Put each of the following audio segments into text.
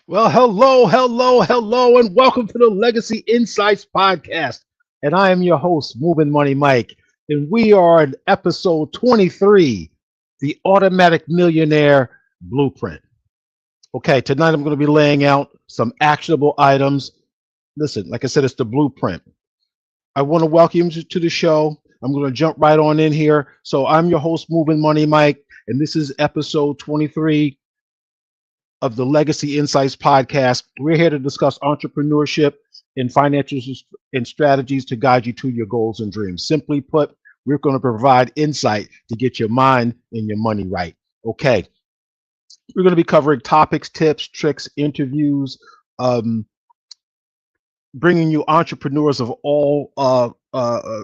Well, hello, and welcome to the Legacy Insights Podcast. And I am your host, Moving Money Mike. And we are in episode 23, the Automatic Millionaire Blueprint. Okay, tonight I'm going to be laying out some actionable items. Listen, like I said, it's the blueprint. I want to welcome you to the show. I'm going to jump right on in here. So I'm your host, Moving Money Mike, and this is episode 23 of the Legacy Insights podcast. We're here to discuss entrepreneurship and financial and strategies to guide you to your goals and dreams. Simply put, we're going to provide insight to get your mind and your money right. Okay, we're going to be covering topics, tips, tricks, interviews, um, bringing you entrepreneurs of all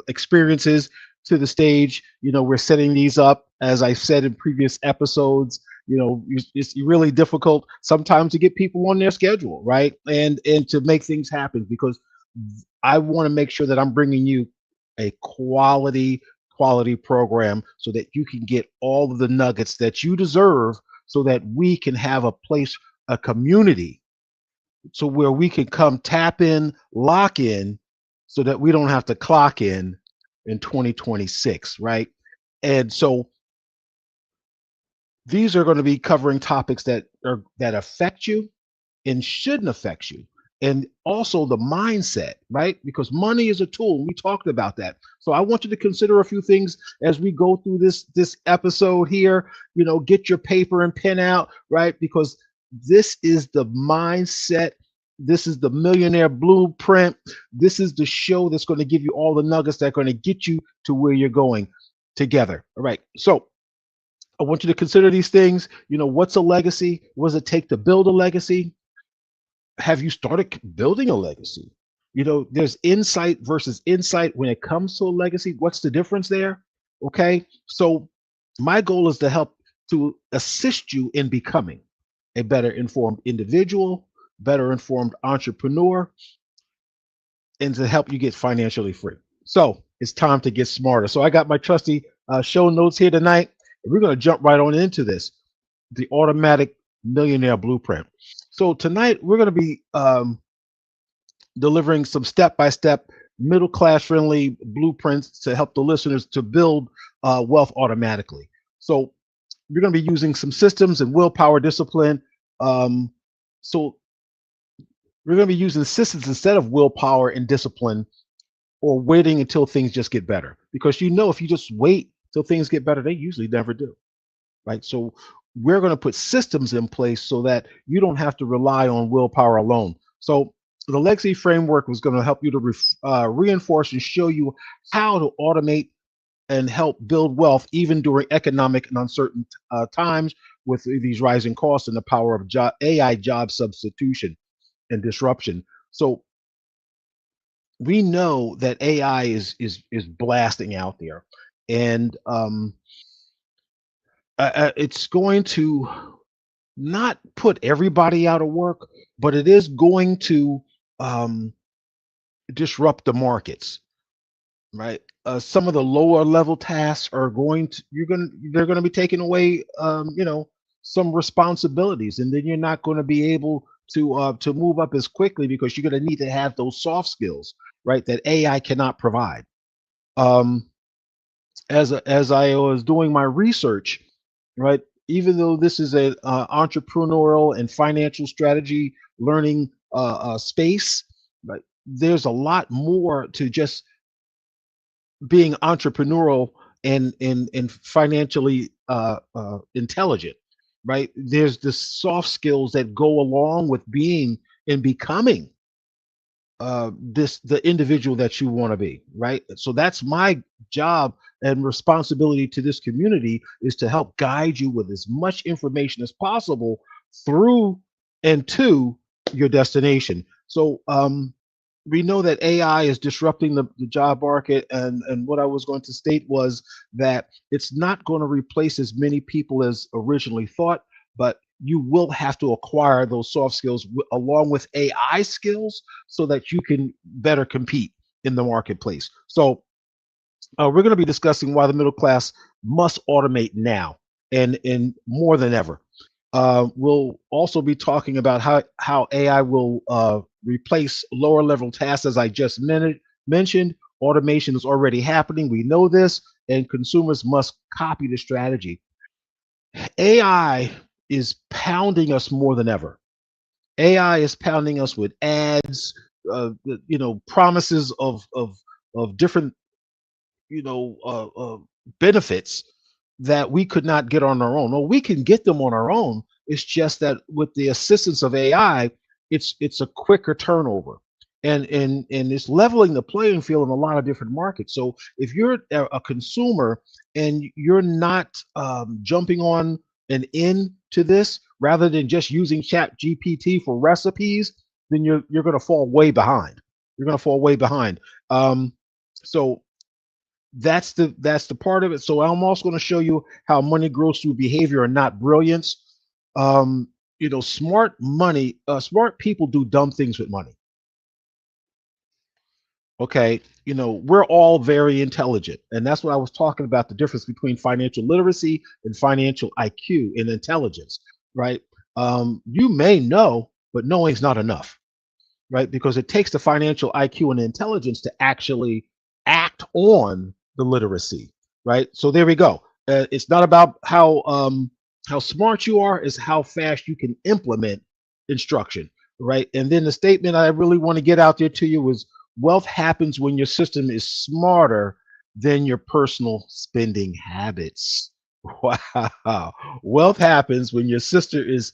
experiences to the stage. We're setting these up, as I said in previous episodes. It's really difficult sometimes to get people on their schedule, right? And to make things happen, because I want to make sure that I'm bringing you a quality program so that you can get all of the nuggets that you deserve, so that we can have a place, a community, so where we can come tap in, lock in, so that we don't have to clock in 2026, right? And so these are going to be covering topics that affect you and shouldn't affect you. And also the mindset, right? Because money is a tool. We talked about that. So I want you to consider a few things as we go through this episode here. Get your paper and pen out, right? Because this is the mindset. This is the millionaire blueprint. This is the show that's going to give you all the nuggets that are going to get you to where you're going together. All right. So I want you to consider these things. What's a legacy? What does it take to build a legacy? Have you started building a legacy? There's insight versus insight when it comes to a legacy. What's the difference there? Okay. So my goal is to help to assist you in becoming a better informed individual, better informed entrepreneur, and to help you get financially free. So it's time to get smarter. So I got my trusty show notes here tonight. And we're going to jump right on into this, the Automatic Millionaire Blueprint. So tonight we're going to be delivering some step-by-step, middle-class friendly blueprints to help the listeners to build wealth automatically. So we're going to be using some systems and willpower discipline. So we're going to be using systems instead of willpower and discipline, or waiting until things just get better. Because if you just wait till things get better, they usually never do. Right? So we're going to put systems in place so that you don't have to rely on willpower alone. So the legacy framework was going to help you to reinforce and show you how to automate and help build wealth even during economic and uncertain times, with these rising costs and the power of AI job substitution and disruption. So we know that AI is blasting out there, and it's going to not put everybody out of work, but it is going to um, disrupt the markets, right? Some of the lower level tasks are they're going to be taking away, some responsibilities, and then you're not going to be able to move up as quickly, because you're going to need to have those soft skills, right? That AI cannot provide. Um, as I was doing my research, right? Even though this is a entrepreneurial and financial strategy learning space, but there's a lot more to just being entrepreneurial and financially intelligent, right? There's the soft skills that go along with being and becoming the individual that you want to be, right? So that's my job and responsibility to this community, is to help guide you with as much information as possible through and to your destination. So we know that AI is disrupting the job market, and what I was going to state was that it's not going to replace as many people as originally thought, but you will have to acquire those soft skills along with AI skills, so that you can better compete in the marketplace. So we're going to be discussing why the middle class must automate now, and more than ever. We'll also be talking about how AI will replace lower level tasks, as I just mentioned. Automation is already happening. We know this, and consumers must copy the strategy. AI is pounding us more than ever. AI is pounding us with ads, promises of different you know uh, uh, benefits that we could not get on our own. No, we can get them on our own. It's just that with the assistance of AI, it's a quicker turnover, and it's leveling the playing field in a lot of different markets. So if you're a consumer and you're not jumping on and into this rather than just using Chat GPT for recipes, then you're going to fall way behind. You're going to fall way behind. So that's the part of it. So I'm also going to show you how money grows through behavior and not brilliance. Smart people do dumb things with money. Okay, we're all very intelligent, and that's what I was talking about, the difference between financial literacy and financial IQ and intelligence, right? You may know, but knowing's not enough, right? Because it takes the financial IQ and intelligence to actually act on the literacy, right? So there we go. It's not about how smart you are; it's how fast you can implement instruction, right? And then the statement I really want to get out there to you was: wealth happens when your system is smarter than your personal spending habits. Wow. Wealth happens when your system is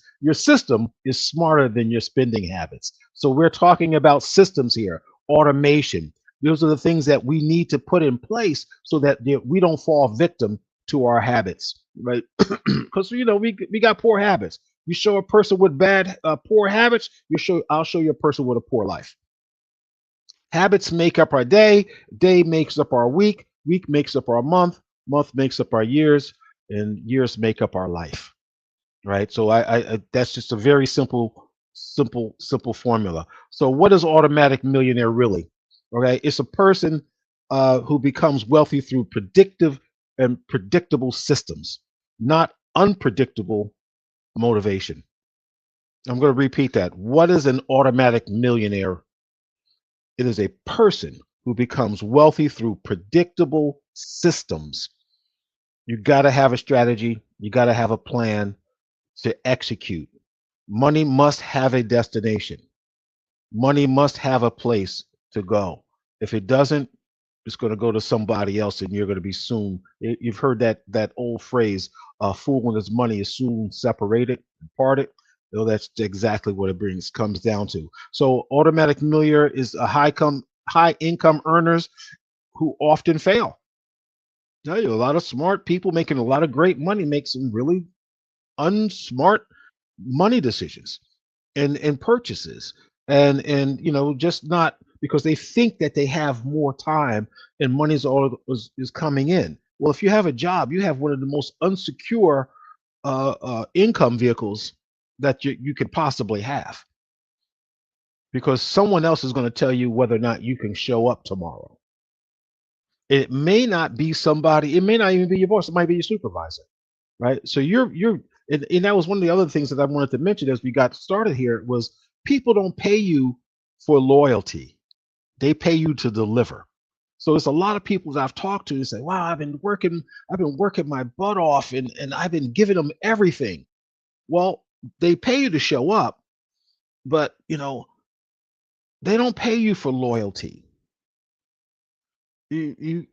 smarter than your spending habits. So we're talking about systems here, automation. Those are the things that we need to put in place so that we don't fall victim to our habits, right? Because we got poor habits. You show a person with poor habits, I'll show you a person with a poor life. Habits make up our day makes up our week makes up our month makes up our years, and years make up our life. Right. So I that's just a very simple formula. So what is automatic millionaire really? Okay, it's a person who becomes wealthy through predictive and predictable systems, not unpredictable motivation. I'm going to repeat that. What is an automatic millionaire? It is a person who becomes wealthy through predictable systems. You got to have a strategy, you got to have a plan to execute. Money must have a destination. Money must have a place to go. If it doesn't, it's going to go to somebody else, and you're going to be soon. You've heard that old phrase, "A fool and his money is soon separated and parted." That's exactly what it comes down to. So, automatic millionaire is a high income earners who often fail. Tell you, a lot of smart people making a lot of great money make some really unsmart money decisions and purchases, and just not because they think that they have more time and money's all is coming in. Well, if you have a job, you have one of the most unsecure income vehicles that you could possibly have, because someone else is going to tell you whether or not you can show up tomorrow. It may not be somebody, it may not even be your boss, it might be your supervisor, right? So and that was one of the other things that I wanted to mention as we got started here was people don't pay you for loyalty. They pay you to deliver. So there's a lot of people that I've talked to who say, wow, I've been working my butt off and I've been giving them everything. Well, they pay you to show up, but they don't pay you for loyalty. You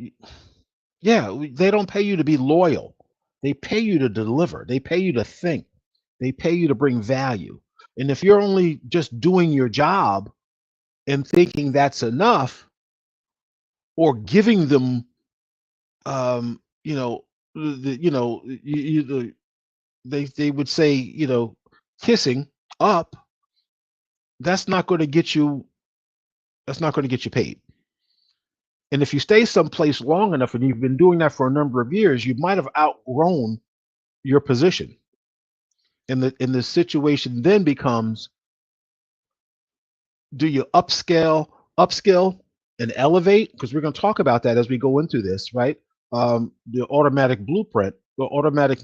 Yeah, they don't pay you to be loyal. They pay you to deliver. They pay you to think. They pay you to bring value. And if you're only just doing your job and thinking that's enough, or giving them, you know, they would say, kissing up, that's not going to get you. That's not going to get you paid. And if you stay someplace long enough and you've been doing that for a number of years, you might have outgrown your position. And the situation then becomes, do you upscale and elevate? Because we're going to talk about that as we go into this, right? The automatic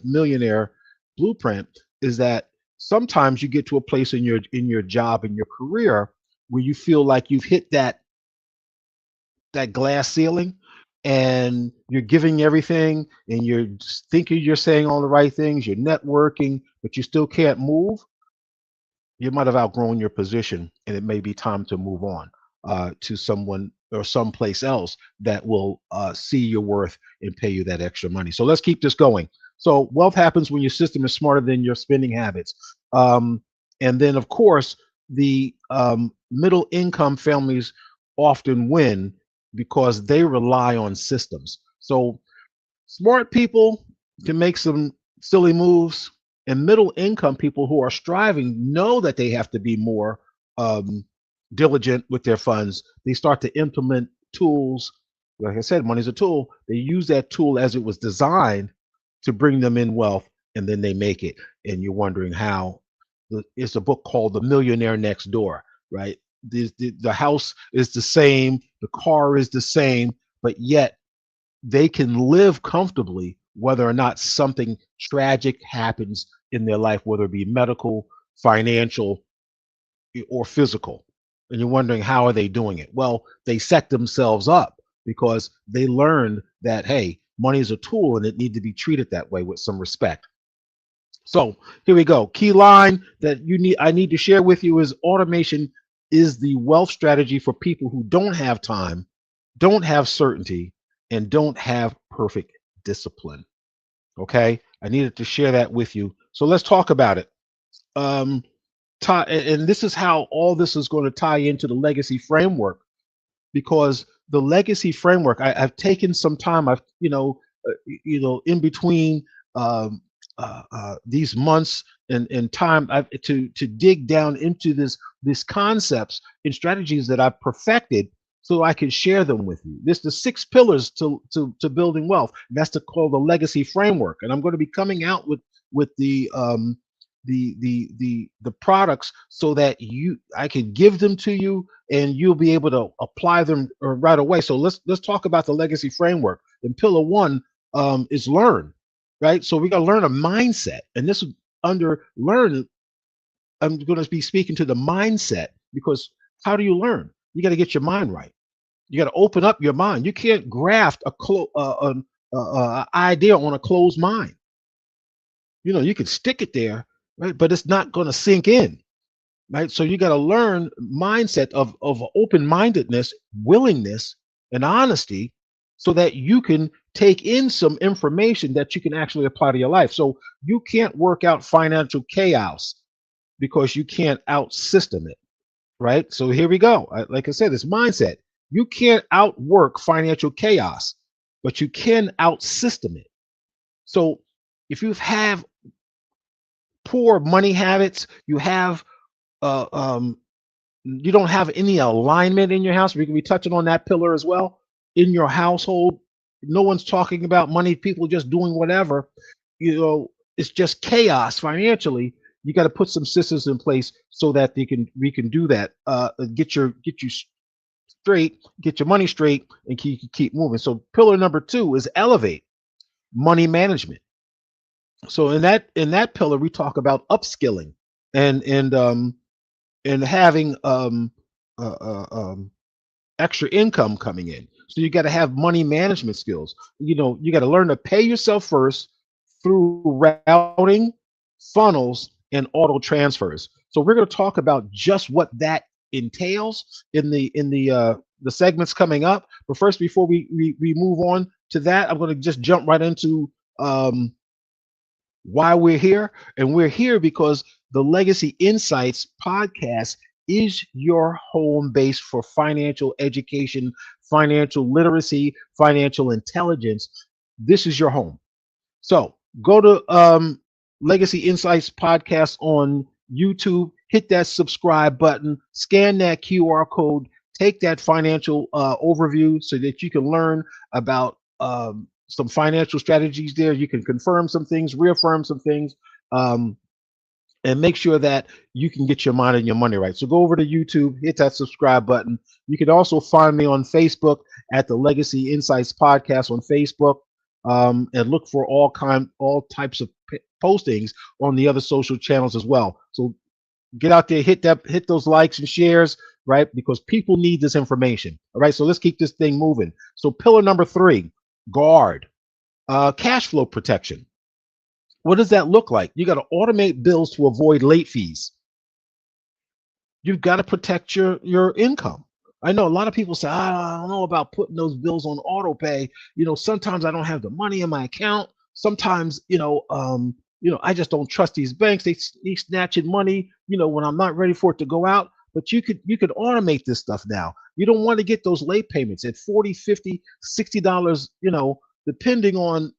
millionaire blueprint is that sometimes you get to a place in your job, in your career, where you feel like you've hit that glass ceiling, and you're giving everything, and you're just thinking you're saying all the right things, you're networking, but you still can't move. You might have outgrown your position, and it may be time to move on to someone or someplace else that will see your worth and pay you that extra money. So let's keep this going. So wealth happens when your system is smarter than your spending habits. Um, and then, of course, the middle income families often win because they rely on systems. So smart people can make some silly moves, and middle income people who are striving know that they have to be more um, diligent with their funds. They start to implement tools. Like I said, money's a tool. They use that tool as it was designed to bring them in wealth, and then they make it. And you're wondering how. It's a book called The Millionaire Next Door, right? The house is the same, the car is the same, but yet they can live comfortably whether or not something tragic happens in their life, whether it be medical, financial, or physical. And you're wondering, how are they doing it? Well, they set themselves up because they learned that, hey, money is a tool and it needs to be treated that way with some respect. So here we go. Key line that I need to share with you is automation is the wealth strategy for people who don't have time, don't have certainty, and don't have perfect discipline. Okay, I needed to share that with you. So let's talk about it. Um, and this is how all this is going to tie into the legacy framework, because the legacy framework, I've taken some time. I've in between these months and time to dig down into these concepts and strategies that I've perfected so I can share them with you. This the 6 pillars to building wealth. That's called the legacy framework, and I'm going to be coming out with the products so that I can give them to you and you'll be able to apply them right away. So let's talk about the legacy framework. And pillar 1 is learn, right? So we got to learn a mindset, and this is under learn. I'm going to be speaking to the mindset, because how do you learn? You got to get your mind right. You got to open up your mind. You can't graft an idea on a closed mind. You can stick it there, right? But it's not going to sink in, right? So you got to learn mindset of open-mindedness, willingness, and honesty, so that you can take in some information that you can actually apply to your life. So you can't work out financial chaos because you can't out-system it, right? So here we go. Like I said, this mindset. You can't outwork financial chaos, but you can out-system it. So if you have poor money habits, uh, um, you don't have any alignment in your house. We can be touching on that pillar as well. In your household, no one's talking about money. People just doing whatever. It's just chaos financially. You got to put some systems in place so that we can do that. Get you straight, get your money straight, and keep moving. So pillar number 2 is elevate money management. So in that pillar, we talk about upskilling and having extra income coming in. So you got to have money management skills. You got to learn to pay yourself first through routing, funnels, and auto transfers. So we're going to talk about just what that entails in the segments coming up. But first, before we move on to that, I'm going to just jump right into why we're here. And we're here because the Legacy Insights podcast is your home base for financial education, financial literacy, financial intelligence. This is your home. So go to Legacy Insights podcast on YouTube, hit that subscribe button, scan that QR code, take that financial overview so that you can learn about some financial strategies there. You can confirm some things, reaffirm some things, and make sure that you can get your mind and your money right. So go over to YouTube, hit that subscribe button. You can also find me on Facebook at the Legacy Insights podcast on Facebook, and look for all types of postings on the other social channels as well. So get out there, hit those likes and shares, right? Because people need this information. All right. So let's keep this thing moving. So pillar number 3, guard, cash flow protection. What does that look like? You got to automate bills to avoid late fees. You've got to protect your income. I know a lot of people say, I don't know about putting those bills on auto pay. Sometimes I don't have the money in my account. Sometimes, I just don't trust these banks. They snatching money, when I'm not ready for it to go out. But you could automate this stuff now. You don't want to get those late payments at 40, 50, $60, depending on,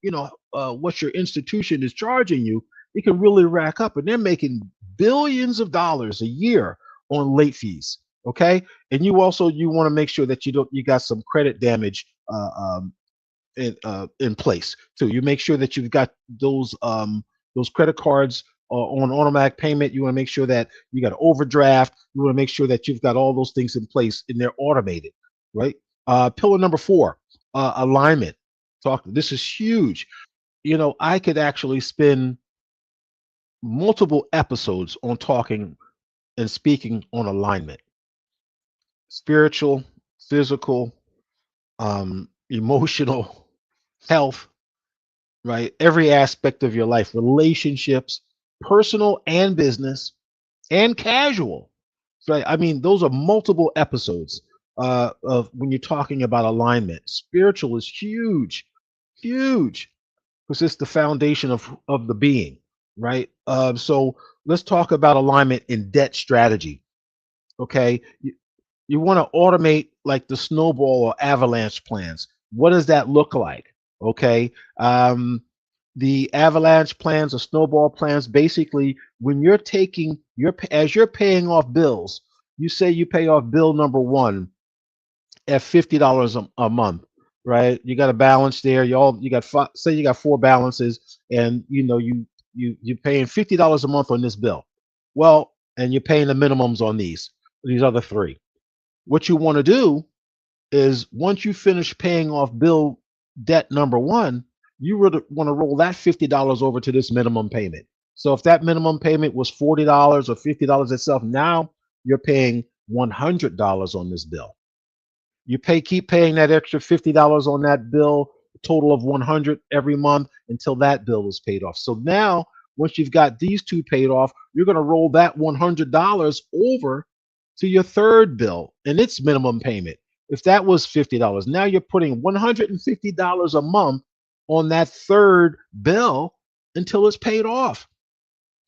what your institution is charging you. It can really rack up, and they're making billions of dollars a year on late fees. Okay, and you want to make sure that you got some credit damage in place too. You make sure that you've got those credit cards on automatic payment. You want to make sure that you got overdraft. You want to make sure that you've got all those things in place and they're automated, right? Pillar number 4, alignment. This is huge. I could actually spend multiple episodes on talking and speaking on alignment, spiritual, physical, emotional, health, right? Every aspect of your life, relationships, personal and business, and casual. So, I mean, those are multiple episodes of when you're talking about alignment. Spiritual is huge, huge, because it's the foundation of the being, right? So let's talk about alignment in debt strategy. Okay, you want to automate like the snowball or avalanche plans. What does that look like? Okay. The avalanche plans or snowball plans, basically, when as you're paying off bills, you say you pay off bill number 1 at $50 a month, right? You got a balance there. You got say you got 4 balances, and you're paying $50 a month on this bill. Well, and you're paying the minimums on these other 3. What you want to do is, once you finish paying off bill debt number 1, you would want to roll that $50 over to this minimum payment. So if that minimum payment was $40 or $50 itself, now you're paying $100 on this bill. Keep paying that extra $50 on that bill, a total of 100 every month until that bill is paid off. So now, once you've got these 2 paid off, you're going to roll that $100 over to your 3rd bill and its minimum payment. If that was $50, now you're putting $150 a month on that 3rd bill until it's paid off.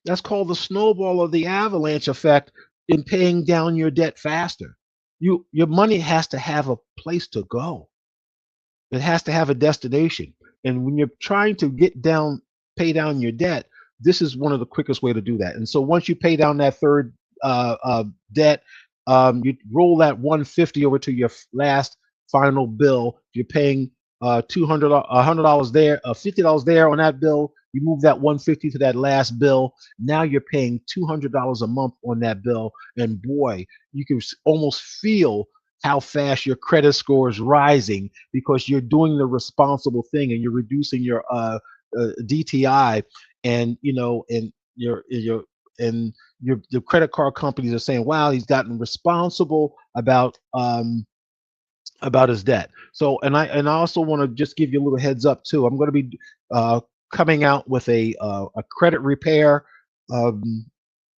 That's called the snowball or the avalanche effect in paying down your debt faster. Your money has to have a place to go. It has to have a destination. And when you're trying to pay down your debt, this is one of the quickest way to do that. And so once you pay down that 3rd debt, you roll that 150 over to your last final bill. You're paying $100 there, $50 there on that bill. You move that 150 to that last bill. Now you're paying $200 a month on that bill, and boy, you can almost feel how fast your credit score is rising because you're doing the responsible thing and you're reducing your DTI, and your credit card companies are saying, wow, he's gotten responsible about his debt. So, and I also want to just give you a little heads up too. I'm going to be coming out with a credit repair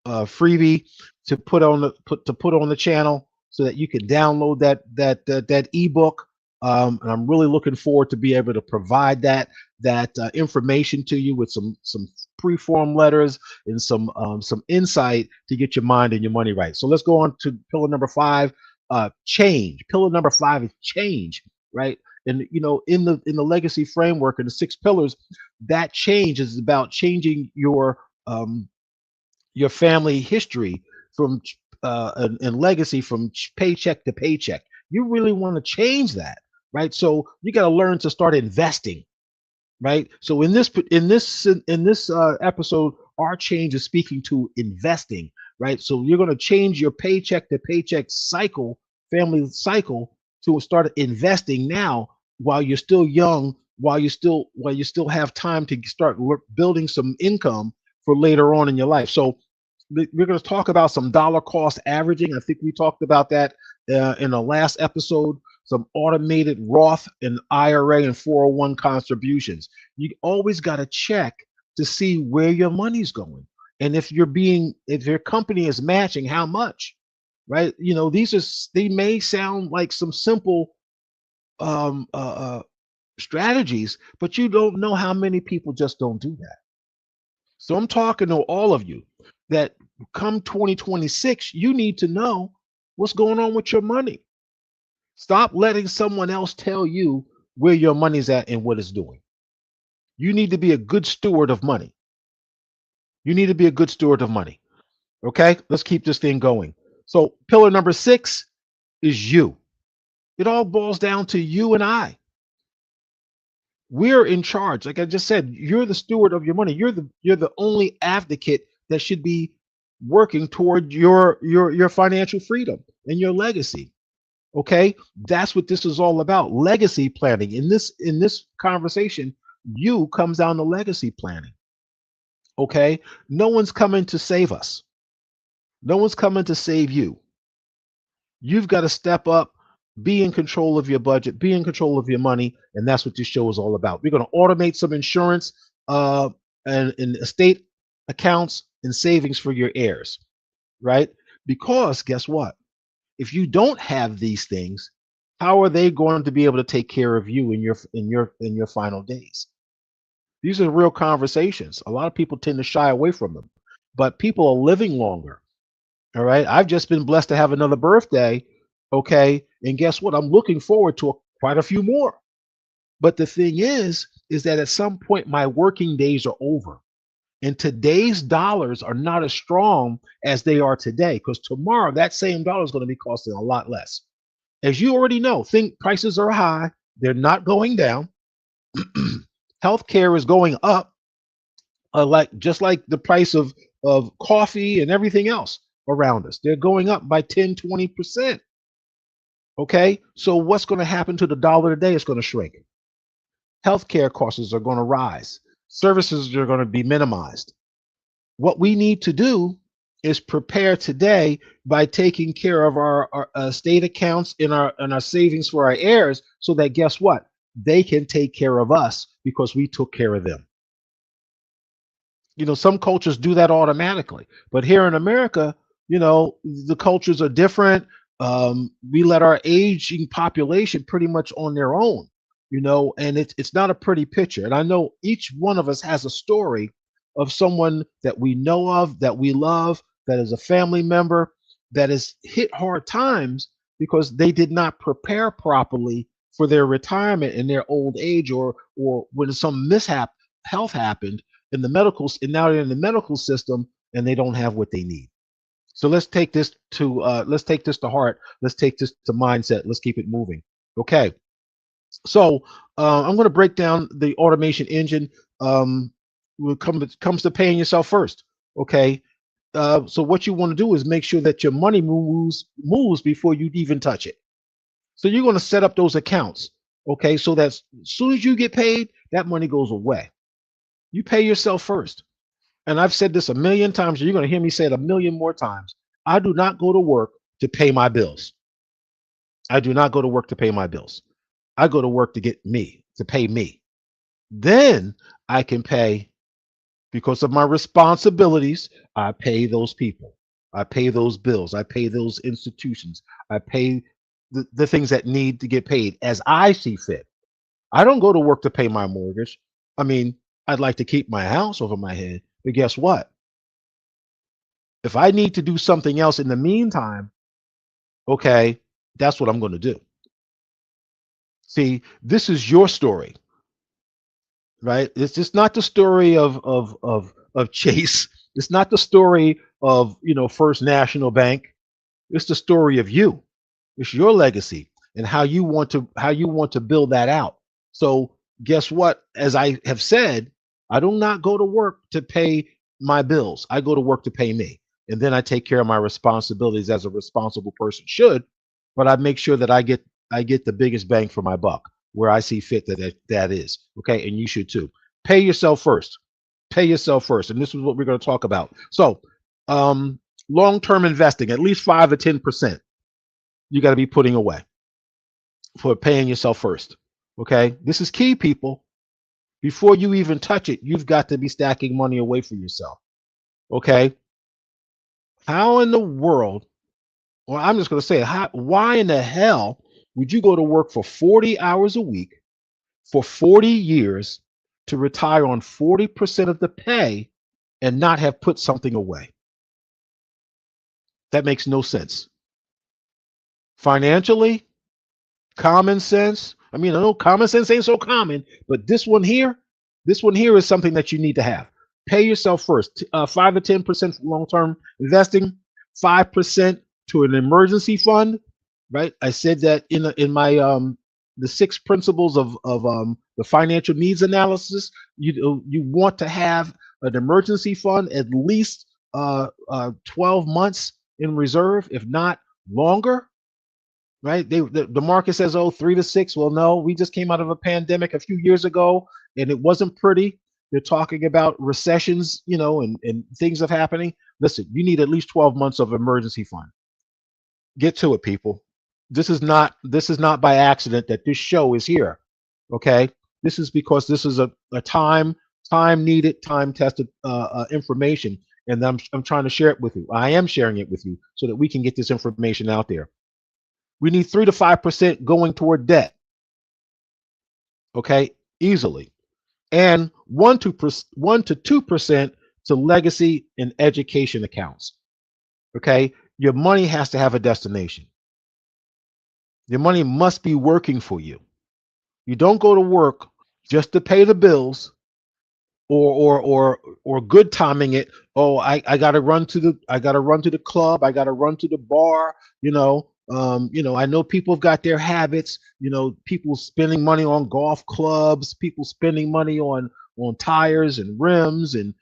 freebie to put on the channel, so that you can download that ebook. And I'm really looking forward to be able to provide that information to you with some pre-form letters and some insight to get your mind and your money right. So let's go on to pillar number 5, change. Pillar number 5 is change, right? And in the legacy framework and the 6 pillars, that change is about changing your family history from and legacy from paycheck to paycheck. You really want to change that, right? So you got to learn to start investing, right? So in this episode, our change is speaking to investing, right? So you're going to change your paycheck to paycheck family cycle, to start investing now while you're still young, while you still have time to start building some income for later on in your life. So we're going to talk about some dollar cost averaging. I think we talked about that in the last episode. Some automated Roth and IRA and 401 contributions. You always got to check to see where your money's going, and if your company is matching how much, right? They may sound like some simple um, uh, uh, strategies, but you don't know how many people just don't do that. So I'm talking to all of you that come 2026, you need to know what's going on with your money. Stop letting someone else tell you where your money's at and what it's doing. You need to be a good steward of money. You need to be a good steward of money. Okay, let's keep this thing going. So, pillar number 6 is you. It all boils down to you and I. We're in charge. Like I just said, you're the steward of your money. You're the only advocate that should be working toward your financial freedom and your legacy. Okay, that's what this is all about. Legacy planning. In this conversation, you comes down to legacy planning. Okay, no one's coming to save us. No one's coming to save you. You've got to step up, be in control of your budget, be in control of your money, and that's what this show is all about. We're going to automate some insurance uh, and estate accounts and savings for your heirs, right? Because guess what? If you don't have these things, how are they going to be able to take care of you in your final days? These are real conversations. A lot of people tend to shy away from them, but people are living longer. All right. I've just been blessed to have another birthday. Okay. And guess what? I'm looking forward to quite a few more. But the thing is that at some point my working days are over. And today's dollars are not as strong as they are today, because tomorrow that same dollar is going to be costing a lot less. As you already know, think prices are high. They're not going down. Healthcare is going up, just like the price of coffee and everything else around us. They're going up by 10, 20%. Okay. So what's going to happen to the dollar today? It's going to shrink. Healthcare costs are going to rise. Services are going to be minimized. What we need to do is prepare today by taking care of our estate accounts and our savings for our heirs, so that guess what? They can take care of us because we took care of them. Some cultures do that automatically, but here in America, the cultures are different. We let our aging population pretty much on their own, and it's not a pretty picture. And I know each one of us has a story of someone that we know of, that we love, that is a family member that has hit hard times because they did not prepare properly for their retirement in their old age, or when some health happened in the and now they're in the medical system and they don't have what they need. So let's take this to heart. Let's take this to mindset. Let's keep it moving. Okay. So I'm going to break down the automation engine. When it comes to paying yourself first. Okay. So what you want to do is make sure that your money moves before you even touch it. So you're going to set up those accounts. Okay. So that as soon as you get paid, that money goes away. You pay yourself first. And I've said this a million times. You're going to hear me say it a million more times. I do not go to work to pay my bills. I do not go to work to pay my bills. I go to work to pay me. Then I can pay, because of my responsibilities, I pay those people. I pay those bills. I pay those institutions. I pay the things that need to get paid as I see fit. I don't go to work to pay my mortgage. I mean, I'd like to keep my house over my head, but guess what? If I need to do something else in the meantime, okay, that's what I'm going to do. See, this is your story, right? It's just not the story of Chase. It's not the story of First National Bank. It's the story of you. It's your legacy and how you want to build that out. So guess what? As I have said, I do not go to work to pay my bills. I go to work to pay me. And then I take care of my responsibilities as a responsible person should, but I make sure that I get the biggest bang for my buck. where I see fit that is. Okay. And you should too. Pay yourself first. Pay yourself first. And this is what we're going to talk about. So, long-term investing, at least 5 to 10%, you got to be putting away for paying yourself first. Okay. This is key, people. Before you even touch it, you've got to be stacking money away for yourself. Okay. How in the world, well, I'm just going to say it, why in the hell would you go to work for 40 hours a week for 40 years to retire on 40% of the pay and not have put something away? That makes no sense. Financially, common sense. I mean, I know common sense ain't so common, but this one here is something that you need to have. Pay yourself first. 5 to 10% for long-term investing, 5% to an emergency fund. Right? I said that in my the 6 principles of the financial needs analysis. You want to have an emergency fund at least 12 months in reserve, if not longer. Right? The market says, oh, 3 to 6. Well, no, we just came out of a pandemic a few years ago, and it wasn't pretty. They're talking about recessions, and things are happening. Listen, you need at least 12 months of emergency fund. Get to it, people. This is not by accident that this show is here. Okay, this is because this is a time needed, time tested information, and I'm trying to share it with you. I am sharing it with you so that we can get this information out there. We need 3 to 5% going toward debt. Okay, easily, and 1 to 2% to legacy and education accounts. Okay, your money has to have a destination. Your money must be working for you. You don't go to work just to pay the bills or good timing it. Oh, I gotta run to the club, I gotta run to the bar, I know people have got their habits, people spending money on golf clubs, people spending money on tires and rims and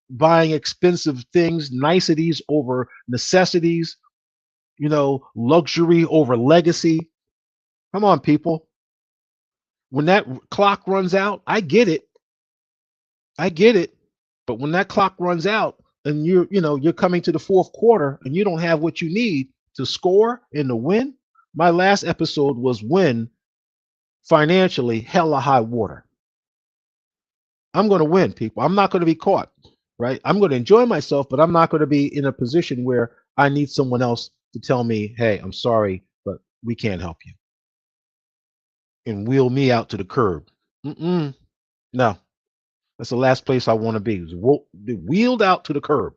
buying expensive things, niceties over necessities, luxury over legacy. Come on, people. When that clock runs out, I get it. But when that clock runs out and you're coming to the fourth quarter and you don't have what you need to score and to win. My last episode was win financially, hella high water. I'm going to win, people. I'm not going to be caught, right? I'm going to enjoy myself, but I'm not going to be in a position where I need someone else to tell me, hey, I'm sorry, but we can't help you, and wheel me out to the curb. No, that's the last place I want to be. Wheeled out to the curb,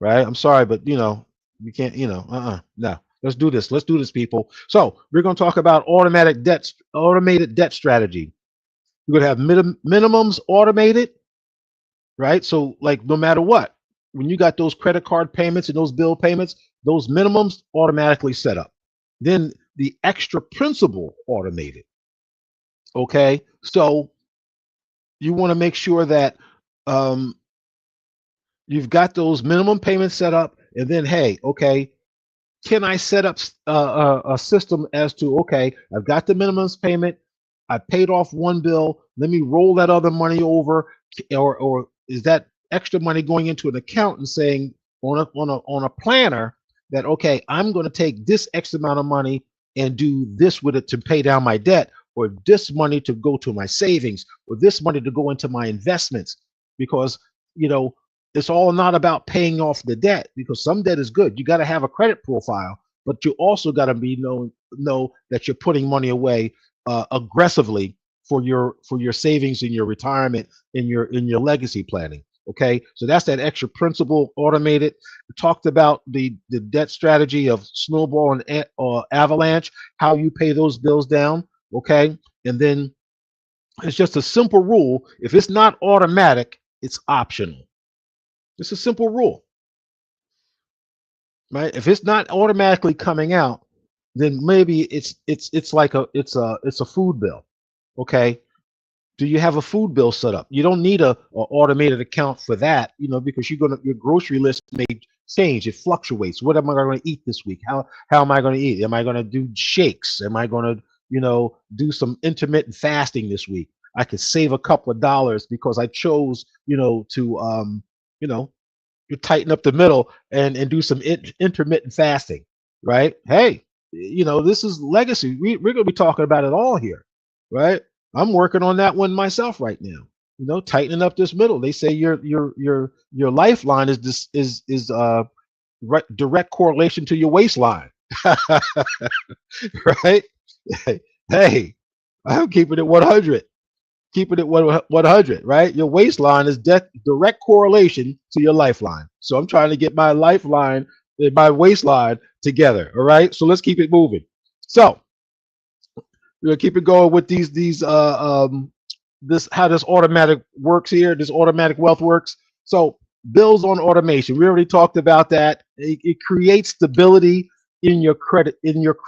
right? I'm sorry, but you can't. No. Let's do this, people. So we're going to talk about automated debt strategy. You're going to have minimums automated, right? So like no matter what, when you got those credit card payments and those bill payments, those minimums automatically set up. Then the extra principal automated. Okay, so you want to make sure that you've got those minimum payments set up, and then hey, okay, can I set up a system as to, okay, I've got the minimums payment, I paid off one bill, let me roll that other money over, or is that extra money going into an account and saying on a planner that, okay, I'm going to take this X amount of money and do this with it to pay down my debt, or this money to go to my savings, or this money to go into my investments, because it's all not about paying off the debt, because some debt is good. You got to have a credit profile, but you also got to know that you're putting money away aggressively for your savings in your retirement, in your legacy planning. Okay, so that's that extra principal automated. We talked about the debt strategy of snowball and avalanche, how you pay those bills down. Okay, and then it's just a simple rule. If it's not automatic, it's optional. It's a simple rule, right? If it's not automatically coming out, then maybe it's like it's a food bill. Okay, do you have a food bill set up? You don't need a automated account for that, because your grocery list may change. It fluctuates. What am I going to eat this week? How am I going to eat? Am I going to do shakes? Am I going to do some intermittent fasting this week. I could save a couple of dollars because I chose, to, you know, you tighten up the middle and do some intermittent fasting, right? Hey, this is legacy. We're going to be talking about it all here, right? I'm working on that one myself right now. Tightening up this middle. They say your lifeline is this is direct correlation to your waistline, right? Hey, I'm keeping it 100. Keeping it 100, right? Your waistline is direct correlation to your lifeline. So I'm trying to get my lifeline and my waistline together. All right. So let's keep it moving. So we're gonna keep it going with these this how this automatic works here. This automatic wealth works. So bills on automation. We already talked about that. It creates stability in your credit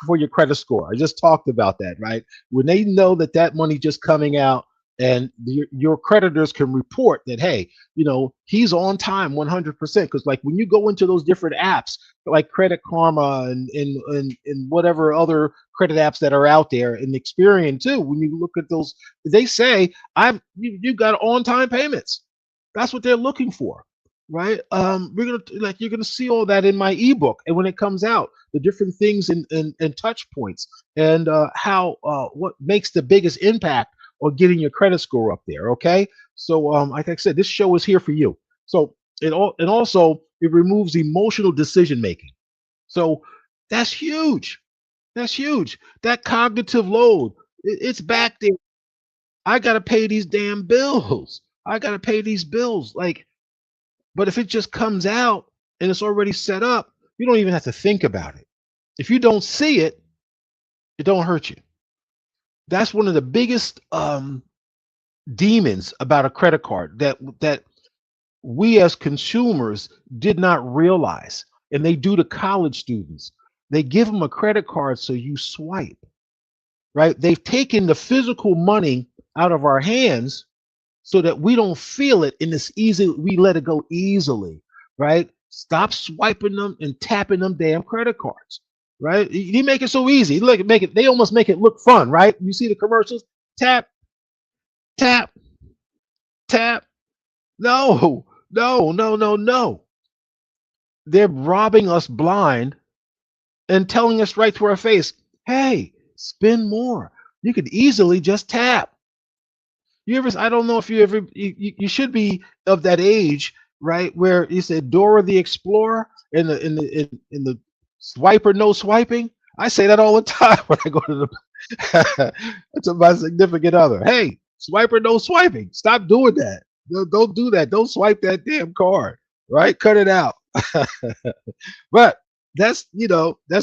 for your credit score. I just talked about that, right? When they know that money just coming out, and your creditors can report that, hey, he's on time 100%. Because like when you go into those different apps like Credit Karma and whatever other credit apps that are out there, and Experian too, when you look at those, they say you got on time payments. That's what they're looking for, right? You're gonna see all that in my ebook, and when it comes out, the different things and touch points, and how what makes the biggest impact or getting your credit score up there. Okay. So like I said, this show is here for you. So and also it removes emotional decision making. So that's huge. That's huge. That cognitive load, it's back there. I gotta pay these damn bills. I gotta pay these bills. But if it just comes out and it's already set up, you don't even have to think about it. If you don't see it, it don't hurt you. That's one of the biggest demons about a credit card that we as consumers did not realize, and they do to college students. They give them a credit card so you swipe, right? They've taken the physical money out of our hands so that we don't feel it, and it's easy. We let it go easily, right? Stop swiping them and tapping them damn credit cards, right? You make it so easy. Look, make it. They almost make it look fun, right? You see the commercials? Tap, tap, tap. No, no, no, no, no. They're robbing us blind and telling us right to our face, hey, spend more. You could easily just tap. I don't know if you ever, you should be of that age, right? Where you said Dora the Explorer in the swipe or no swiping. I say that all the time when I go to the to my significant other. Hey, swipe or no swiping. Stop doing that. Don't do that. Don't swipe that damn card. Right? Cut it out. But that's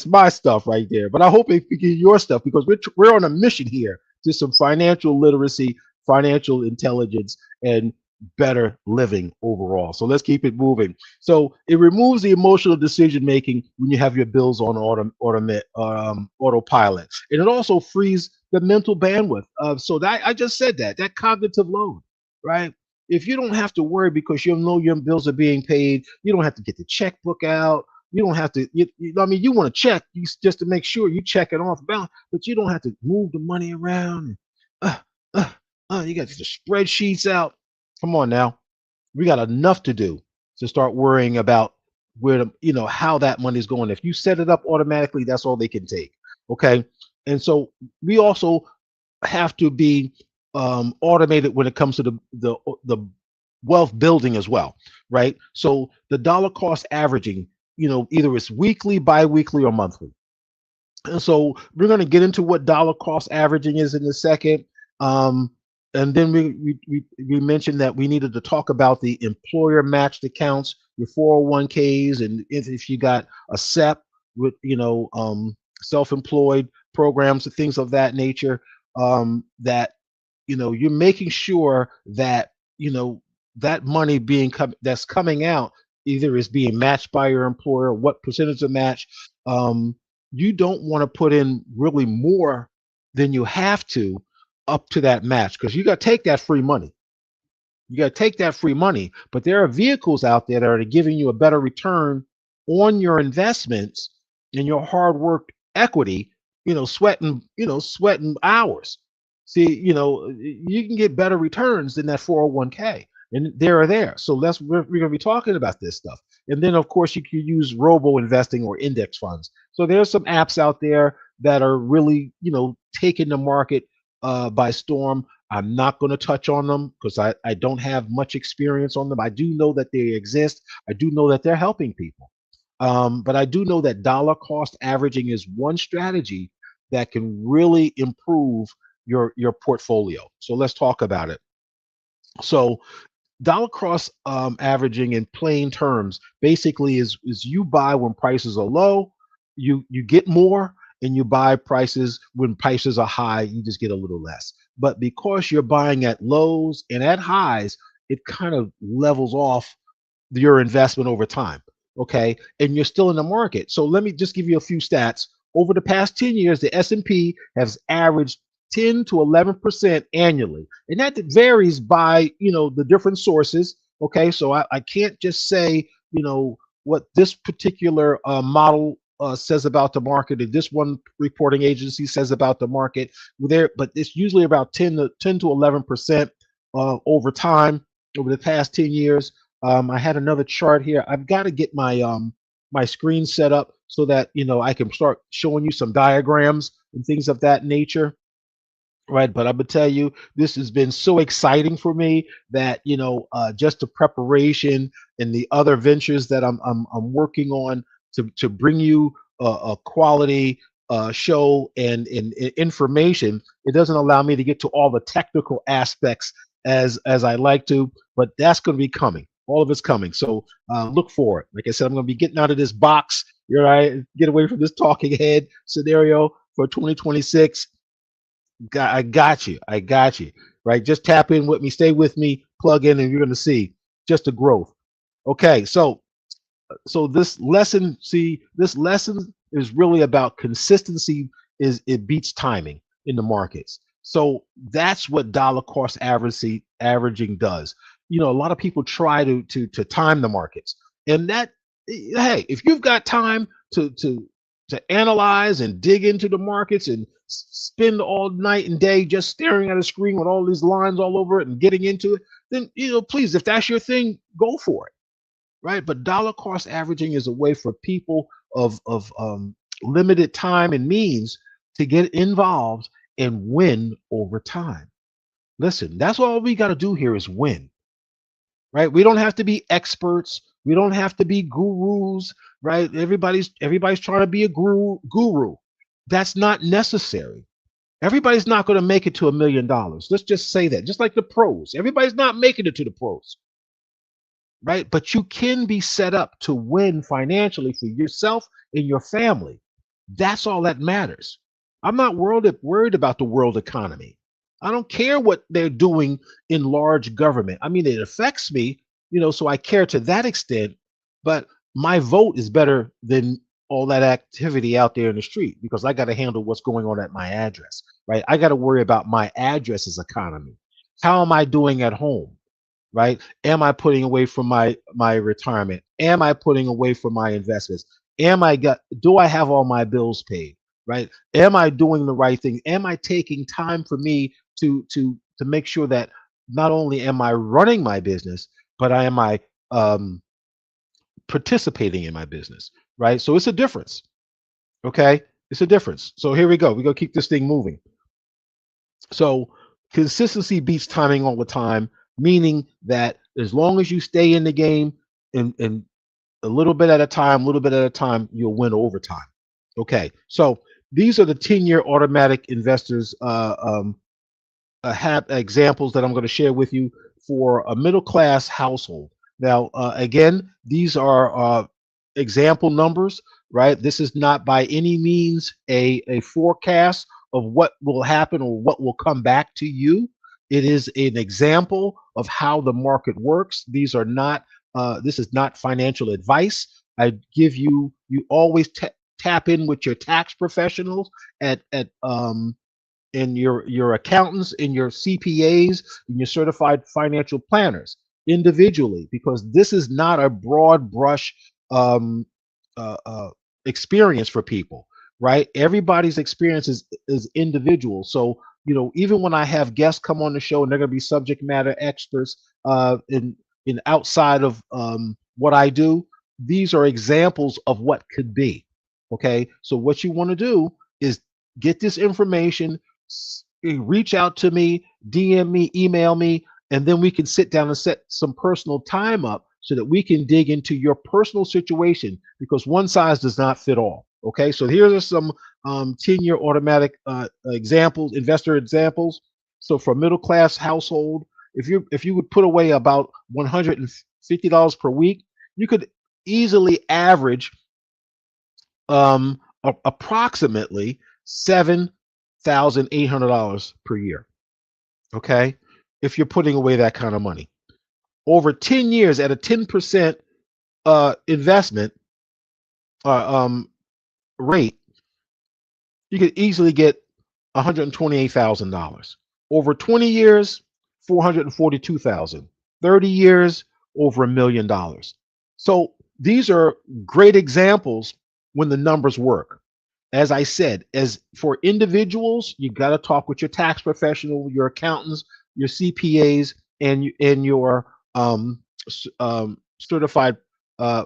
my stuff right there. But I hope it can get your stuff, because we're on a mission here to some financial literacy, financial intelligence, and better living overall. So let's keep it moving. So it removes the emotional decision making when you have your bills on autopilot, and it also frees the mental bandwidth. So that I just said that cognitive load, right? If you don't have to worry because you know your bills are being paid, you don't have to get the checkbook out. You don't have to. I mean, you want to check just to make sure you check it off balance, but you don't have to move the money around. And, you got the spreadsheets out. Come on now, we got enough to do to start worrying about how that money is going. If you set it up automatically, that's all they can take. Okay, and so we also have to be automated when it comes to the wealth building as well, right? So the dollar cost averaging, either it's weekly, bi-weekly, or monthly. And so we're going to get into what dollar cost averaging is in a second. And then we mentioned that we needed to talk about the employer matched accounts, your 401ks, and if you got a SEP with self-employed programs and things of that nature, that you're making sure that that money that's coming out either is being matched by your employer, what percentage of match. You don't want to put in really more than you have to up to that match, because you got to take that free money. You got to take that free money. But there are vehicles out there that are giving you a better return on your investments and your hard work equity sweating hours. See, you can get better returns than that 401k, and there. So we're going to be talking about this stuff. And then, of course, you can use robo investing or index funds. So there's some apps out there that are really, taking the market by storm. I'm not going to touch on them because I don't have much experience on them. I do know that they exist. I do know that they're helping people. But I do know that dollar cost averaging is one strategy that can really improve your portfolio. So let's talk about it. So dollar cost averaging in plain terms basically is you buy when prices are low, you get more, and you buy prices when prices are high, you just get a little less. But because you're buying at lows and at highs, it kind of levels off your investment over time. Okay, and you're still in the market. So let me just give you a few stats. Over the past 10 years, the S&P has averaged 10 to 11% annually, and that varies by the different sources. Okay, so I can't just say what this particular model says about the market, and this one reporting agency says about the market there, but it's usually about 10 to 11% over time over the past 10 years. I had another chart here. I've got to get my screen set up so that I can start showing you some diagrams and things of that nature. Right, but I'm gonna tell you, this has been so exciting for me that just the preparation and the other ventures that I'm working on to bring you a quality show and information. It doesn't allow me to get to all the technical aspects as I like to, but that's going to be coming. All of it's coming. So look for it. Like I said, I'm going to be getting out of this box. You're right. Get away from this talking head scenario for 2026. I got you. I got you. Right. Just tap in with me, stay with me, plug in, and you're going to see just the growth. Okay. So this lesson is really about consistency. It beats timing in the markets. So that's what dollar cost averaging does. A lot of people try to time the markets, and that, hey, if you've got time to analyze and dig into the markets and spend all night and day just staring at a screen with all these lines all over it and getting into it, then please, if that's your thing, go for it. Right, but dollar cost averaging is a way for people of limited time and means to get involved and win over time. Listen, that's all we got to do here is win. Right, we don't have to be experts, we don't have to be gurus. Right, everybody's trying to be a guru. That's not necessary. Everybody's not going to make it to $1 million. Let's just say that. Just like the pros, everybody's not making it to the pros. Right? But you can be set up to win financially for yourself and your family. That's all that matters. I'm not worried about the world economy. I don't care what they're doing in large government. I mean, it affects me, so I care to that extent, but my vote is better than all that activity out there in the street because I got to handle what's going on at my address, right? I got to worry about my address's economy. How am I doing at home? Right? Am I putting away from my retirement? Am I putting away from my investments? Do I have all my bills paid? Right? Am I doing the right thing? Am I taking time for me to make sure that not only am I running my business, but am I participating in my business? Right? So it's a difference. Okay? It's a difference. So here we go. We're gonna keep this thing moving. So consistency beats timing all the time, meaning that as long as you stay in the game and a little bit at a time, you'll win over time. Okay, so these are the 10-year automatic investors have examples that I'm going to share with you for a middle class household. Now, again, these are example numbers, right? This is not by any means a forecast of what will happen or what will come back to you. It is an example of how the market works. These are not. This is not financial advice. You always tap in with your tax professionals at and your accountants and your CPAs and your certified financial planners individually, because this is not a broad brush um, experience for people. right? Everybody's experience is individual. So, even when I have guests come on the show and they're going to be subject matter experts in outside of what I do, these are examples of what could be. Okay. So what you want to do is get this information, reach out to me, DM me, email me, and then we can sit down and set some personal time up so that we can dig into your personal situation, because one size does not fit all. Okay, so here are some 10-year automatic examples, investor examples. So for a middle class household, if you would put away about $150 per week, you could easily average approximately $7,800 per year. Okay, if you're putting away that kind of money over 10 years at a 10% investment rate, you could easily get $128,000. Over 20 years, 442,000. 30 years, over $1 million. So these are great examples when the numbers work. As I said, as for individuals, you got to talk with your tax professional, your accountants, your CPAs, and your certified uh,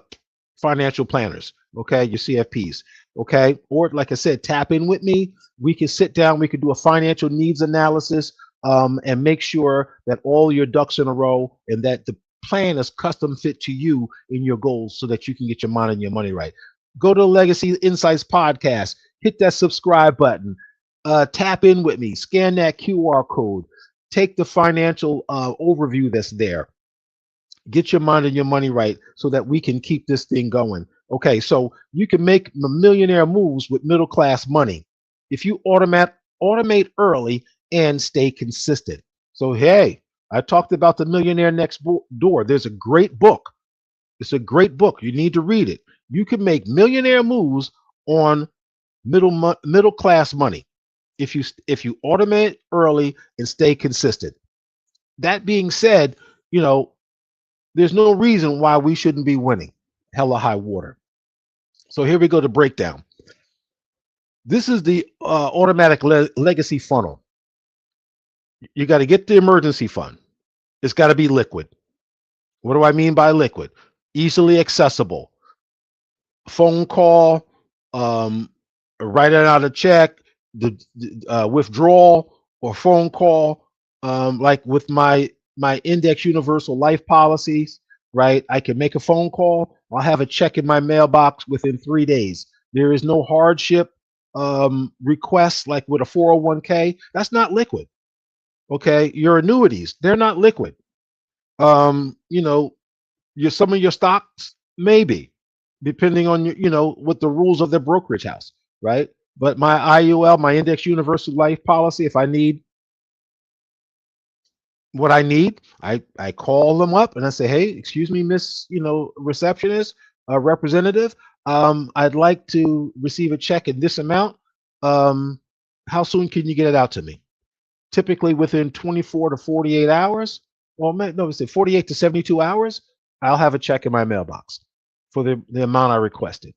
financial planners. Okay, your CFPs. Okay, or like I said, tap in with me. We can sit down. We can do a financial needs analysis and make sure that all your ducks in a row and that the plan is custom fit to you and your goals, so that you can get your mind and your money right. Go to the Legacy Insights podcast, hit that subscribe button, tap in with me, scan that QR code, take the financial overview that's there, get your mind and your money right so that we can keep this thing going. Okay, so you can make the millionaire moves with middle class money if you automate early and stay consistent. So hey, I talked about the Millionaire Next Door. There's a great book. It's a great book. You need to read it. You can make millionaire moves on middle class money if you automate early and stay consistent. That being said, you know there's no reason why we shouldn't be winning hella high water. So here we go to breakdown. This is the automatic legacy funnel. You got to get the emergency fund. It's got to be liquid. What do I mean by liquid? Easily accessible. Phone call, um, writing out a check, the withdrawal or phone call, like with my index universal life policies, right? I can make a phone call. I'll have a check in my mailbox within 3 days. There is no hardship requests like with a 401k. That's not liquid. Okay, your annuities, they're not liquid. You know, some of your stocks, maybe, depending on what the rules of the brokerage house, right? But my IUL, my index universal life policy, if I need what I need, I call them up and I say, hey, excuse me, Miss, receptionist, representative, I'd like to receive a check in this amount. Um, how soon can you get it out to me? Typically within 24 to 48 hours. Well, no, we say 48 to 72 hours. I'll have a check in my mailbox for the amount I requested.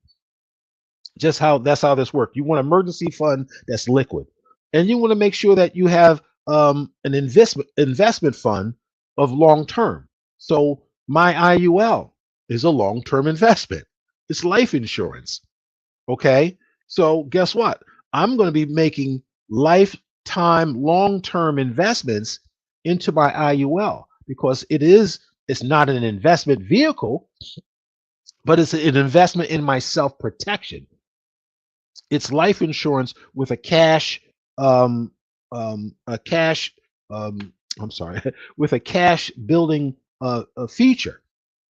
That's how this works. You want an emergency fund that's liquid, and you want to make sure that you have an investment fund of long term. So my IUL is a long term investment. It's life insurance. Okay, so guess what? I'm going to be making lifetime long term investments into my IUL because it's not an investment vehicle, but it's an investment in my self protection. It's life insurance with a cash I'm sorry, with a cash building a feature.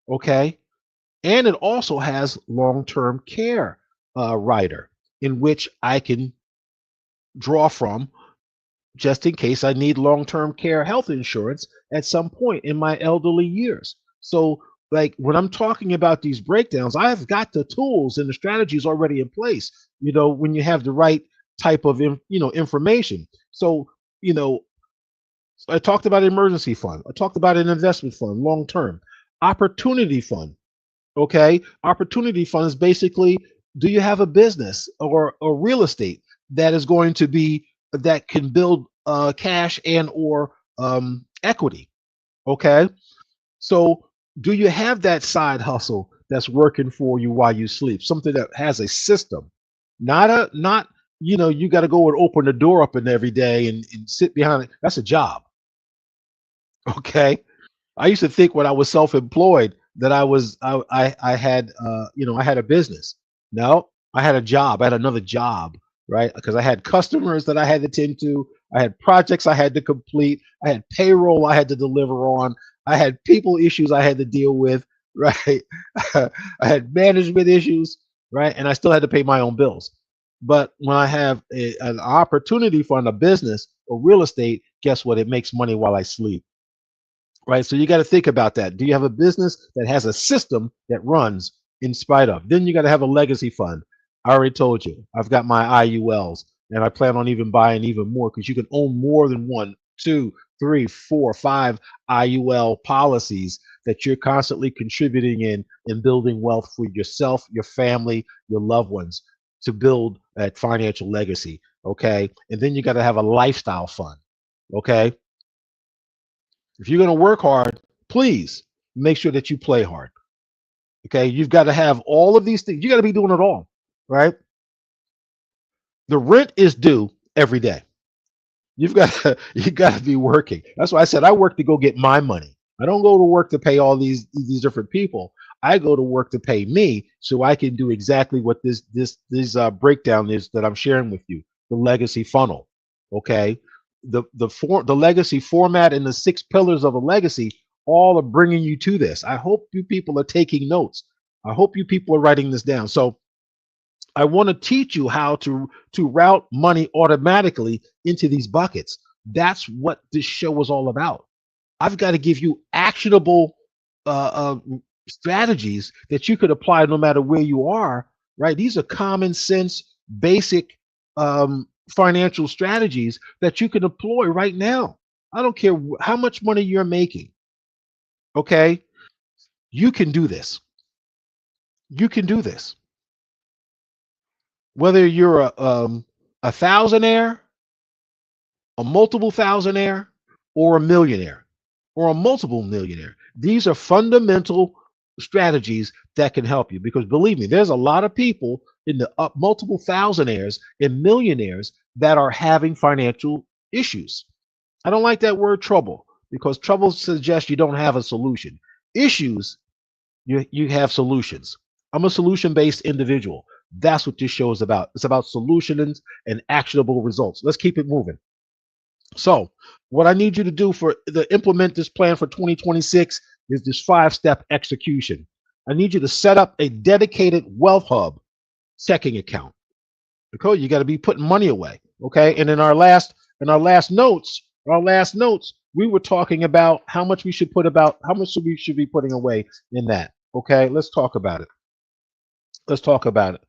Okay, and it also has long-term care rider in which I can draw from just in case I need long-term care health insurance at some point in my elderly years. So like when I'm talking about these breakdowns, I've got the tools and the strategies already in place, when you have the right type of information. So, you know, I talked about emergency fund. I talked about an investment fund, long term. Opportunity fund. Okay. Opportunity fund is basically Do you have a business or real estate that is going to be that can build cash and or equity? Okay, so do you have that side hustle that's working for you while you sleep? Something that has a system, not you got to go and open the door up and every day and sit behind it. That's a job. Okay, I used to think when I was self-employed that I had I had a business. No, I had a job. I had another job, right? Because I had customers that I had to tend to. I had projects I had to complete. I had payroll I had to deliver on. I had people issues I had to deal with, right? I had management issues, right? And I still had to pay my own bills. But when I have an opportunity for a business or real estate, guess what? It makes money while I sleep, right? So you got to think about that. Do you have a business that has a system that runs in spite of? Then you got to have a legacy fund. I already told you, I've got my IULs, and I plan on even buying even more because you can own more than one, two, three, four, five IUL policies that you're constantly contributing in and building wealth for yourself, your family, your loved ones to build that financial legacy. Okay. And then you got to have a lifestyle fund. Okay. If you're going to work hard, please make sure that you play hard. Okay. You've got to have all of these things. You got to be doing it all, right? The rent is due every day. You got to be working. That's why I said I work to go get my money. I don't go to work to pay all these different people. I go to work to pay me so I can do exactly what this breakdown is that I'm sharing with you. The legacy funnel. Okay. The legacy format and the six pillars of a legacy all are bringing you to this. I hope you people are taking notes. I hope you people are writing this down. So I want to teach you how to route money automatically into these buckets. That's what this show is all about. I've got to give you actionable strategies that you could apply no matter where you are. Right? These are common sense, basic financial strategies that you can deploy right now. I don't care how much money you're making. Okay, you can do this. You can do this. Whether you're a thousandaire, a multiple thousandaire, or a millionaire, or a multiple millionaire. These are fundamental strategies that can help you because believe me, there's a lot of people in the multiple thousandaires and millionaires that are having financial issues. I don't like that word trouble because trouble suggests you don't have a solution. Issues, you have solutions. I'm a solution based individual. That's what this show is about. It's about solutions and actionable results. Let's keep it moving. So, what I need you to do for the implement this plan for 2026 is this 5-step execution. I need you to set up a dedicated Wealth Hub checking account. Okay, you got to be putting money away. Okay, and in our last notes, we were talking about how much we should be putting away in that. Okay, let's talk about it. Let's talk about it.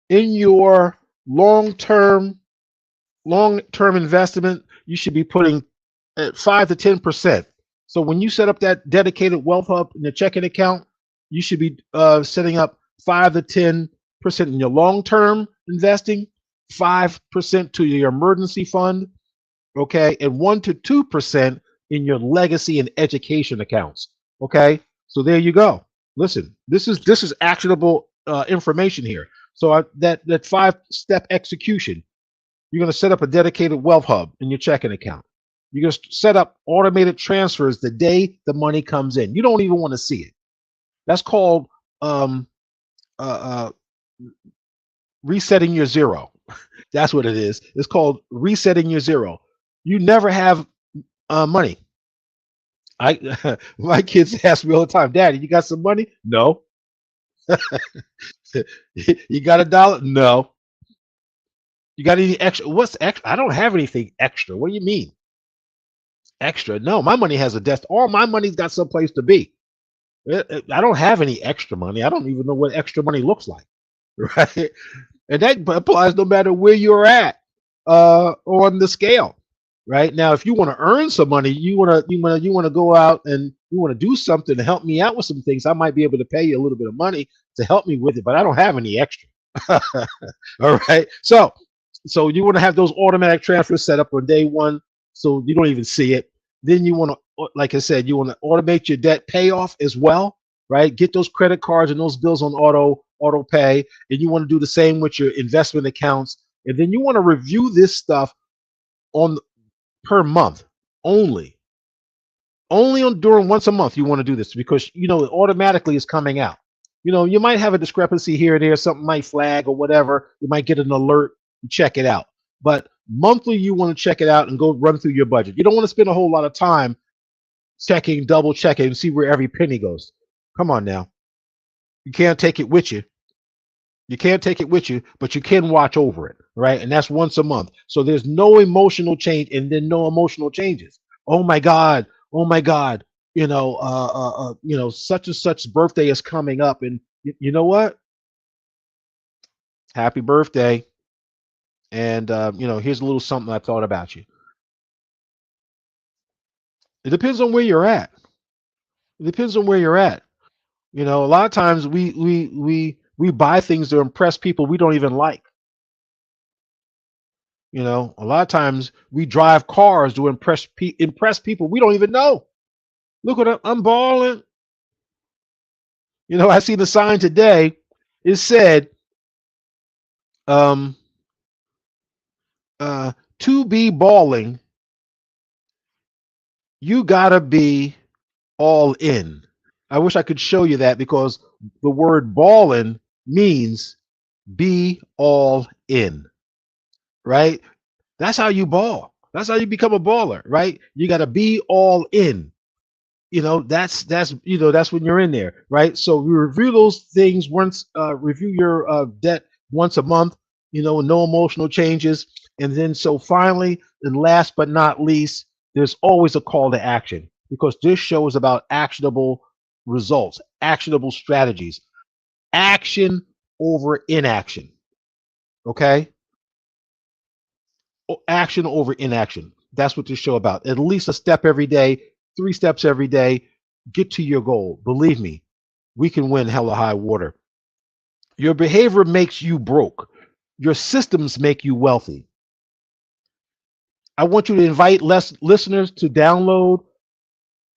In your long term investment, you should be putting at 5 to 10%. So when you set up that dedicated wealth hub in the checking account, you should be setting up 5 to 10% in your long-term investing, 5% to your emergency fund, okay, and 1 to 2% in your legacy and education accounts. Okay, so there you go. Listen, this is actionable information here. So that 5-step execution. You're going to set up a dedicated wealth hub in your checking account. You're going to set up automated transfers the day the money comes in. You don't even want to see it. That's called um, uh, resetting your zero. That's what it is. It's called resetting your zero. You never have money. I my kids ask me all the time, Daddy, you got some money? No. You got $1? No. You got any extra? What's extra? I don't have anything extra. What do you mean? Extra? No, my money has a desk. All my money's got someplace to be. I don't have any extra money. I don't even know what extra money looks like. Right? And that applies no matter where you're at on the scale. right? Now, if you want to earn some money, you want to go out and you want to do something to help me out with some things, I might be able to pay you a little bit of money to help me with it, but I don't have any extra. All right. So you want to have those automatic transfers set up on day one so you don't even see it. Then you want to, like I said, you want to automate your debt payoff as well, right? Get those credit cards and those bills on auto pay. And you want to do the same with your investment accounts. And then you want to review this stuff on per month only. Only on during once a month you want to do this because it automatically is coming out. You might have a discrepancy here or there, something might flag or whatever. You might get an alert, you check it out. But monthly you want to check it out and go run through your budget. You don't want to spend a whole lot of time checking, double checking, and see where every penny goes. Come on now. You can't take it with you. You can't take it with you, but you can watch over it, right? And that's once a month. So there's no emotional change and then no emotional changes. Oh my God. Oh my God. Such and such birthday is coming up. And you know what? Happy birthday. And, here's a little something I thought about you. It depends on where you're at. It depends on where you're at. A lot of times we buy things to impress people we don't even like. A lot of times we drive cars to impress people we don't even know. Look what I'm balling. I see the sign today. It said, um, to be balling, you gotta be all in. I wish I could show you that because the word balling means be all in, right? That's how you ball. That's how you become a baller, right? You got to be all in. That's when you're in there, right? So we review those things once, review your debt once a month, no emotional changes. And then so finally, and last but not least, there's always a call to action because this show is about actionable results, actionable strategies, action over inaction. Okay. Action over inaction. That's what this show about. At least a step every day, 3 steps every day. Get to your goal. Believe me, we can win hella high water. Your behavior makes you broke. Your systems make you wealthy. I want you to invite less listeners to download,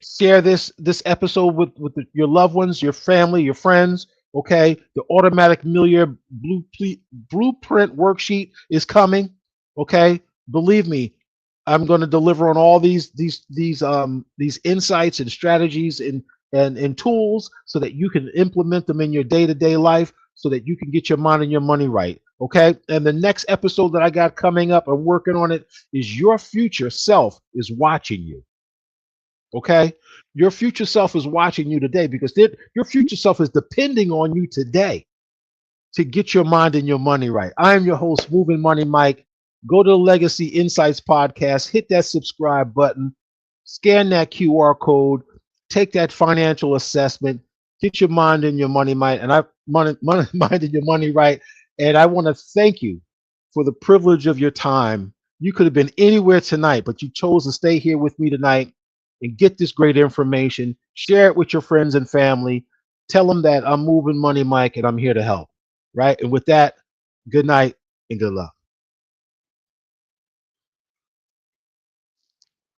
share this episode with your loved ones, your family, your friends. Okay, the Automatic Millionaire Blueprint worksheet is coming. Okay, believe me, I'm going to deliver on all these insights and strategies and tools so that you can implement them in your day-to-day life so that you can get your mind and your money right. Okay, and the next episode that I got coming up, I'm working on it, is your future self is watching you. Okay, your future self is watching you today because your future self is depending on you today to get your mind and your money right. I am your host, Moving Money Mike. Go to the Legacy Insights podcast, hit that subscribe button, scan that QR code, take that financial assessment, get your mind and your money right, and mind and your money right. And I want to thank you for the privilege of your time. You could have been anywhere tonight, but you chose to stay here with me tonight and get this great information. Share it with your friends and family. Tell them that I'm Moving Money Mike and I'm here to help. Right. And with that, good night and good luck.